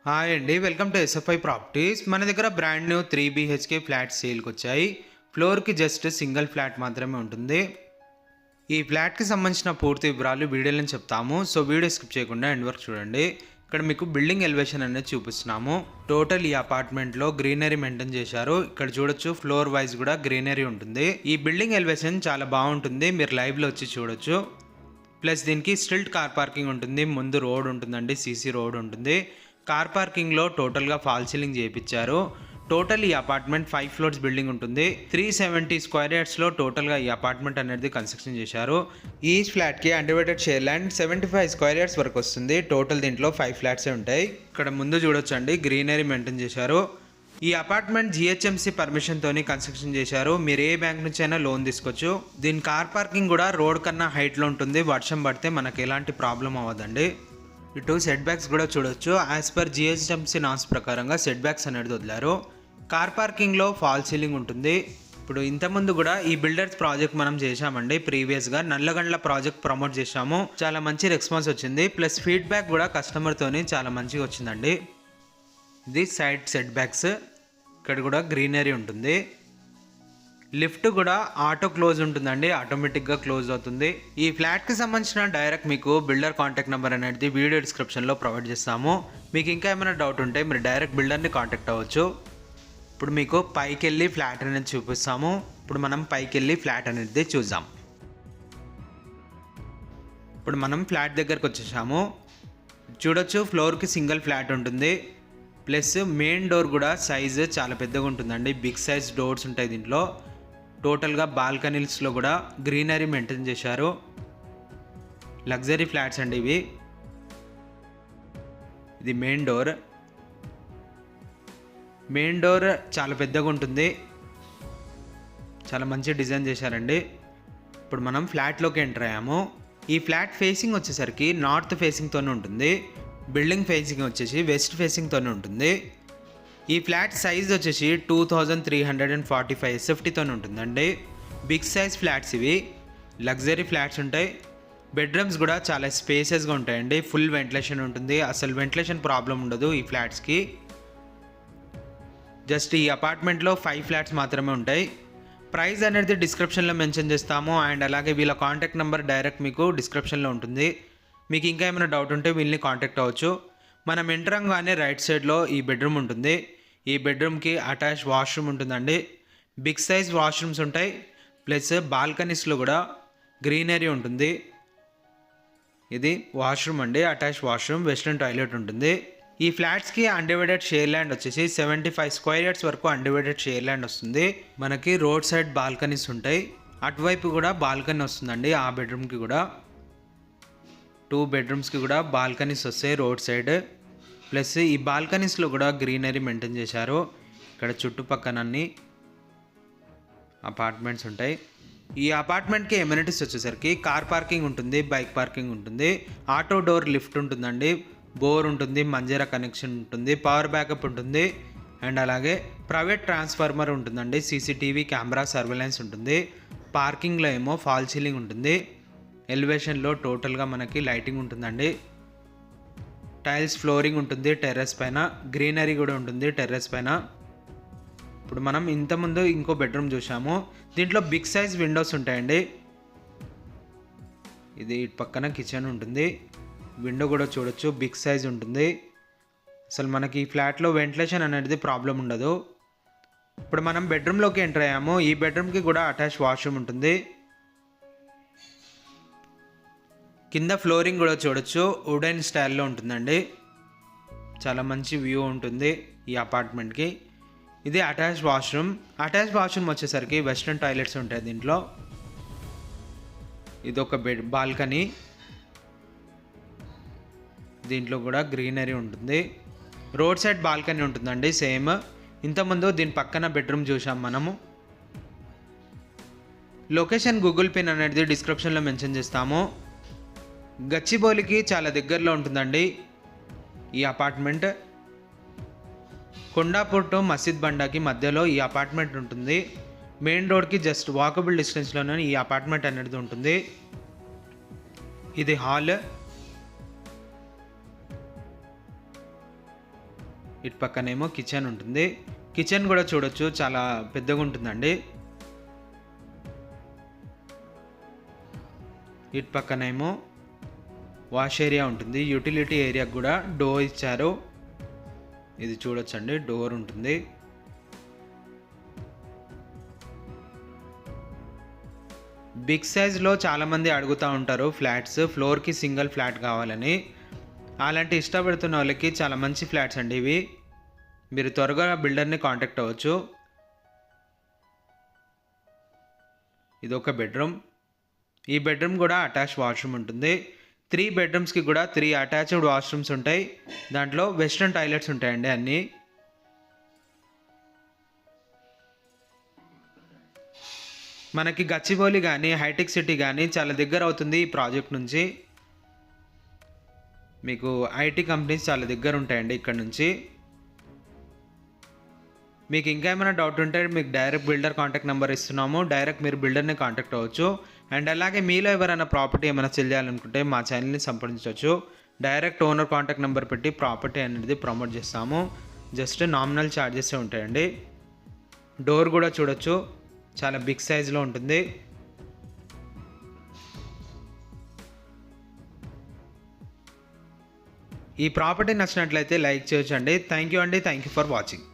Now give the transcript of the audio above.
Hi అండి, welcome to SFI properties. మన దగ్గర బ్రాండ్ న్యూ 3 BHK ఫ్లాట్ సేల్కి వచ్చాయి. ఫ్లోర్కి జస్ట్ సింగిల్ ఫ్లాట్ మాత్రమే ఉంటుంది. ఈ ఫ్లాట్కి సంబంధించిన పూర్తి వివరాలు వీడియోలో చెప్తాము. సో వీడియో స్కిప్ చేయకుండా ఎండ్ వరకు చూడండి. ఇక్కడ మీకు బిల్డింగ్ ఎలివేషన్ అనేది చూపిస్తున్నాము. టోటల్ ఈ అపార్ట్మెంట్లో గ్రీనరీ మెయింటైన్ చేశారు. ఇక్కడ చూడొచ్చు, ఫ్లోర్ వైజ్ కూడా గ్రీనరీ ఉంటుంది. ఈ బిల్డింగ్ ఎలివేషన్ చాలా బాగుంటుంది, మీరు లైవ్లో వచ్చి చూడొచ్చు. ప్లస్ దీనికి స్టిల్ట్ కార్ పార్కింగ్ ఉంటుంది, ముందు రోడ్ ఉంటుందండి, సీసీ రోడ్ ఉంటుంది. కార్ పార్కింగ్లో టోటల్గా ఫాల్ సీలింగ్ చేయించారు. టోటల్ ఈ అపార్ట్మెంట్ 5 ఫ్లోర్స్ బిల్డింగ్ ఉంటుంది. 370 స్క్వేర్ యార్డ్స్లో టోటల్గా ఈ అపార్ట్మెంట్ అనేది కన్స్ట్రక్షన్ చేశారు. ఈచ్ ఫ్లాట్కి అండర్వేటెడ్ షేర్ ల్యాండ్ 75 స్క్వేర్ యార్డ్స్ వరకు వస్తుంది. టోటల్ దీంట్లో 5 ఫ్లాట్సే ఉంటాయి. ఇక్కడ ముందు చూడొచ్చండి, గ్రీనరీ మెయింటైన్ చేశారు. ఈ అపార్ట్మెంట్ GHMC పర్మిషన్తో కన్స్ట్రక్షన్ చేశారు. మీరు ఏ బ్యాంక్ నుంచి అయినా లోన్ తీసుకోవచ్చు. దీని కార్ పార్కింగ్ కూడా రోడ్ కన్నా హైట్లో ఉంటుంది. వర్షం పడితే మనకు ఎలాంటి ప్రాబ్లం అవ్వదండి. ఇటు సెట్ బ్యాక్స్ కూడా చూడొచ్చు. యాజ్ పర్ GHMC నామ్స్ ప్రకారంగా సెట్ బ్యాక్స్ అనేది వదిలారు. కార్ పార్కింగ్లో ఫాల్ సీలింగ్ ఉంటుంది. ఇప్పుడు ఇంతకుముందు కూడా ఈ బిల్డర్స్ ప్రాజెక్ట్ మనం చేశామండి. ప్రీవియస్గా నల్లగండ్ల ప్రాజెక్ట్ ప్రమోట్ చేశాము. చాలా మంచి రెస్పాన్స్ వచ్చింది. ప్లస్ ఫీడ్బ్యాక్ కూడా కస్టమర్తోని చాలా మంచిగా వచ్చిందండి. ఇది సైడ్ సెట్ బ్యాక్స్. ఇక్కడ కూడా గ్రీనరీ ఉంటుంది. లిఫ్ట్ కూడా ఆటో క్లోజ్ ఉంటుందండి, ఆటోమేటిక్గా క్లోజ్ అవుతుంది. ఈ ఫ్లాట్కి సంబంధించిన డైరెక్ట్ మీకు బిల్డర్ కాంటాక్ట్ నెంబర్ అనేది వీడియో డిస్క్రిప్షన్లో ప్రొవైడ్ చేస్తాము. మీకు ఇంకా ఏమైనా డౌట్ ఉంటే మీరు డైరెక్ట్ బిల్డర్ని కాంటాక్ట్ అవ్వచ్చు. ఇప్పుడు మీకు పైకి వెళ్ళి ఫ్లాట్ అనేది చూపిస్తాము. ఇప్పుడు మనం పైకి వెళ్ళి ఫ్లాట్ అనేది చూద్దాం. ఇప్పుడు మనం ఫ్లాట్ దగ్గరకు వచ్చేసాము. చూడొచ్చు, ఫ్లోర్కి సింగిల్ ఫ్లాట్ ఉంటుంది. ప్లస్ మెయిన్ డోర్ కూడా సైజు చాలా పెద్దగా ఉంటుందండి, బిగ్ సైజ్ డోర్స్ ఉంటాయి దీంట్లో. టోటల్గా బాల్కనీస్లో కూడా గ్రీనరీ మెయింటైన్ చేశారు. లగ్జరీ ఫ్లాట్స్ అండి ఇవి. ఇది మెయిన్ డోర్. మెయిన్ డోర్ చాలా పెద్దగా ఉంటుంది, చాలా మంచి డిజైన్ చేశారండి. ఇప్పుడు మనం ఫ్లాట్లోకి ఎంటర్ అయ్యాము. ఈ ఫ్లాట్ ఫేసింగ్ వచ్చేసరికి నార్త్ ఫేసింగ్తోనే ఉంటుంది. బిల్డింగ్ ఫేసింగ్ వచ్చేసి వెస్ట్ ఫేసింగ్తోనే ఉంటుంది. ఈ ఫ్లాట్ సైజ్ వచ్చేసి 2345 SFTతో ఉంటుందండి. బిగ్ సైజ్ ఫ్లాట్స్ ఇవి, లగ్జరీ ఫ్లాట్స్ ఉంటాయి. బెడ్రూమ్స్ కూడా చాలా స్పేసెస్గా ఉంటాయండి. ఫుల్ వెంటిలేషన్ ఉంటుంది, అసలు వెంటిలేషన్ ప్రాబ్లం ఉండదు ఈ ఫ్లాట్స్కి. జస్ట్ ఈ అపార్ట్మెంట్లో 5 ఫ్లాట్స్ మాత్రమే ఉంటాయి. ప్రైస్ అనేది డిస్క్రిప్షన్లో మెన్షన్ చేస్తాము. అండ్ అలాగే వీళ్ళ కాంటాక్ట్ నెంబర్ డైరెక్ట్ మీకు డిస్క్రిప్షన్లో ఉంటుంది. మీకు ఇంకా ఏమైనా డౌట్ ఉంటే వీళ్ళని కాంటాక్ట్ అవ్వచ్చు. మనం ఎంటర్ అవ్వగానే రైట్ సైడ్లో ఈ బెడ్రూమ్ ఉంటుంది. ఈ బెడ్రూమ్కి అటాచ్ వాష్రూమ్ ఉంటుందండి. బిగ్ సైజ్ వాష్రూమ్స్ ఉంటాయి. ప్లస్ బాల్కనీస్లో కూడా గ్రీనరీ ఉంటుంది. ఇది వాష్రూమ్ అండి, అటాచ్ వాష్రూమ్, వెస్ట్రన్ టాయిలెట్ ఉంటుంది. ఈ ఫ్లాట్స్కి అన్డివైడెడ్ షేర్ ల్యాండ్ వచ్చేసి 75 స్క్వేర్ యార్డ్స్ వరకు అన్డివైడెడ్ షేర్ ల్యాండ్ వస్తుంది. మనకి రోడ్ సైడ్ బాల్కనీస్ ఉంటాయి. అటువైపు కూడా బాల్కనీ వస్తుందండి. ఆ బెడ్రూమ్కి కూడా 2 బెడ్రూమ్స్కి కూడా బాల్కనీస్ వస్తాయి రోడ్ సైడ్. ప్లస్ ఈ బాల్కనీస్లో కూడా గ్రీనరీ మెయింటైన్ చేశారు. ఇక్కడ చుట్టుపక్కన అన్ని అపార్ట్మెంట్స్ ఉంటాయి. ఈ అపార్ట్మెంట్కి ఎమ్యూనిటీస్ వచ్చేసరికి కార్ పార్కింగ్ ఉంటుంది, బైక్ పార్కింగ్ ఉంటుంది, ఆటో డోర్ లిఫ్ట్ ఉంటుందండి, బోర్ ఉంటుంది, మంజీరా కనెక్షన్ ఉంటుంది, పవర్ బ్యాకప్ ఉంటుంది. అండ్ అలాగే ప్రైవేట్ ట్రాన్స్ఫార్మర్ ఉంటుందండి, CCTV కెమెరా సర్వేలెన్స్ ఉంటుంది. పార్కింగ్లో ఏమో ఫాల్ సీలింగ్ ఉంటుంది. ఎలివేషన్లో టోటల్గా మనకి లైటింగ్ ఉంటుందండి. టైల్స్ ఫ్లోరింగ్ ఉంటుంది టెర్రస్ పైన. గ్రీనరీ కూడా ఉంటుంది టెర్రస్ పైన. ఇప్పుడు మనం ఇంతకుముందు ఇంకో బెడ్రూమ్ చూసాము. దీంట్లో బిగ్ సైజ్ విండోస్ ఉంటాయండి. ఇది ఇటు పక్కన కిచెన్ ఉంటుంది. విండో కూడా చూడొచ్చు, బిగ్ సైజ్ ఉంటుంది. అసలు మనకి ఈ ఫ్లాట్లో వెంటిలేషన్ అనేది ప్రాబ్లం ఉండదు. ఇప్పుడు మనం బెడ్రూమ్లోకి ఎంటర్ అయ్యాము. ఈ బెడ్రూమ్కి కూడా అటాచ్ వాష్రూమ్ ఉంటుంది. కింద ఫ్లోరింగ్ కూడా చూడొచ్చు, వుడెన్ స్టైల్లో ఉంటుందండి. చాలా మంచి వ్యూ ఉంటుంది ఈ అపార్ట్మెంట్కి. ఇది అటాచ్ వాష్రూమ్. అటాచ్ వాష్రూమ్ వచ్చేసరికి వెస్ట్రన్ టాయిలెట్స్ ఉంటాయి దీంట్లో. ఇది ఒక బాల్కనీ. దీంట్లో కూడా గ్రీనరీ ఉంటుంది. రోడ్ సైడ్ బాల్కనీ ఉంటుందండి సేమ్. ఇంతకుముందు దీని పక్కన బెడ్రూమ్ చూసాం మనము. లొకేషన్ గూగుల్ పిన్ అనేది డిస్క్రిప్షన్లో మెన్షన్ చేస్తాము. గచ్చిబౌలికి చాలా దగ్గరలో ఉంటుందండి ఈ అపార్ట్మెంట్. కొండాపూర్ టు మసీద్ బండాకి మధ్యలో ఈ అపార్ట్మెంట్ ఉంటుంది. మెయిన్ రోడ్కి జస్ట్ వాకబుల్ డిస్టెన్స్లోనే ఈ అపార్ట్మెంట్ అనేది ఉంటుంది. ఇది హాల్. ఇటు పక్కనేమో కిచెన్ ఉంటుంది. కిచెన్ కూడా చూడొచ్చు, చాలా పెద్దగా ఉంటుందండి. ఇటు పక్కనేమో వాష్ ఏరియా ఉంటుంది. యూటిలిటీ ఏరియాకి కూడా డోర్ ఇచ్చారు. ఇది చూడొచ్చండి, డోర్ ఉంటుంది. బిగ్ సైజ్లో చాలామంది అడుగుతూ ఉంటారు ఫ్లాట్స్, ఫ్లోర్కి సింగిల్ ఫ్లాట్ కావాలని. అలాంటి ఇష్టపడుతున్న వాళ్ళకి చాలా మంచి ఫ్లాట్స్ అండి ఇవి. మీరు త్వరగా బిల్డర్ని కాంటాక్ట్ అవ్వచ్చు. ఇది ఒక బెడ్రూమ్. ఈ బెడ్రూమ్ కూడా అటాచ్ వాష్రూమ్ ఉంటుంది. 3 బెడ్రూమ్స్కి కూడా 3 అటాచ్డ్ వాష్రూమ్స్ ఉంటాయి. దాంట్లో వెస్ట్రన్ టాయిలెట్స్ ఉంటాయండి అన్నీ. మనకి గచ్చిబౌలి కానీ హైటెక్ సిటీ కానీ చాలా దగ్గర అవుతుంది ఈ ప్రాజెక్ట్ నుంచి. మీకు ఐటీ కంపెనీస్ చాలా దగ్గర ఉంటాయండి ఇక్కడ నుంచి. మీకు ఇంకా ఏమైనా డౌట్ ఉంటే మీకు డైరెక్ట్ బిల్డర్ కాంటాక్ట్ నెంబర్ ఇస్తున్నాము, డైరెక్ట్ మీరు బిల్డర్ని కాంటాక్ట్ అవ్వచ్చు. అండ్ అలాగే మీలో ఎవరైనా ప్రాపర్టీ ఏమైనా సెల్ చేయాలనుకుంటే మా ఛానల్ని సంప్రదించవచ్చు. డైరెక్ట్ ఓనర్ కాంటాక్ట్ నెంబర్ పెట్టి ప్రాపర్టీ అనేది ప్రమోట్ చేస్తాము. జస్ట్ నామినల్ ఛార్జెస్ ఉంటాయండి. డోర్ కూడా చూడొచ్చు, చాలా బిగ్ సైజులో ఉంటుంది. ఈ ప్రాపర్టీ నచ్చినట్లయితే లైక్ చేయొచ్చండి. థ్యాంక్ యూ అండి. Thank you for watching.